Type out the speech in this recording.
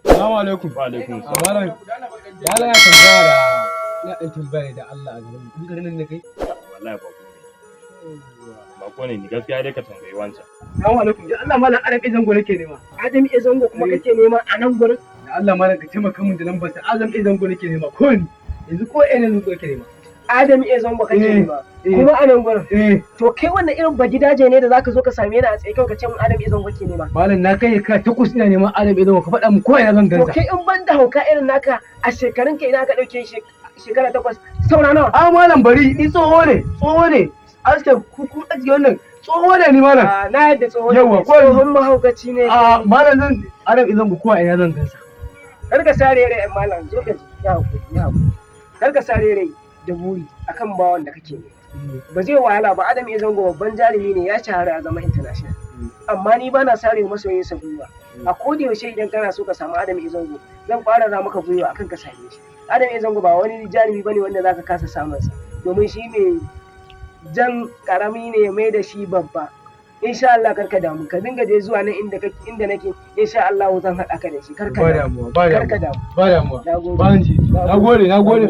Assalamu alaikum. Wa alaikum salam. Malam, ya la ya tambaya da ina ɗan tambaya da Allah a garin mu. Garin nan ne kai? Wallahi bako ne ni gaskiya dai ka tambayi wancan. Assalamu alaikum. Da Allah malam Adam Izango nake nema. Adam Izango kuma kake nema a nan gurin? Da Allah malam ka taimaka min da lambar sa. Adam Izango nake nema ko ni. Yanzu ko ina ne nake nema. Adam Izango kake nema. Kuma a nan gurin. To kai wannan irin bagidaje ne da zaka zo ka same ni a tsaye kawai ka ce mun Adam Izango kake nema. Malam na kai ka takwas ina neman Adam Izango ka faɗa min ko ina zan To gansa. kai in ban da hauka irin naka a shekarun ka ina ka dauke shekara 8 saura nawa? A malam bari ni tsoho ne. Aske ku ajiye wannan tsoho ne ni malam. Na yadda tsohon Yawwa, ne, tsohon mahaukaci ne. A malam zan Adam Izango ko ina zan gansa. Kar ka sare rai ɗan malam zo ka ji ya hakuri. Kar ka sare rai da buri akan bawan da kake ne. Ba zai wahala ba Adam Izango babban jarumi ne ya shahara a zama international. Amma ni bana sare masoyin sa gwiwa. A koda yaushe idan kana so ka samu Adam Izango zan fara za maka gwiwa akan ka same shi. Adam Izango ba wani jarumi bane wanda zaka kasa samun sa domin shi mai jan karami ne ya mai da shi babba. Insha Allah karka damu ka dinga je zuwa nan inda nake insha Allah zan haɗa ka da shi karka damu. Ba damuwa. Nagode. Na gode.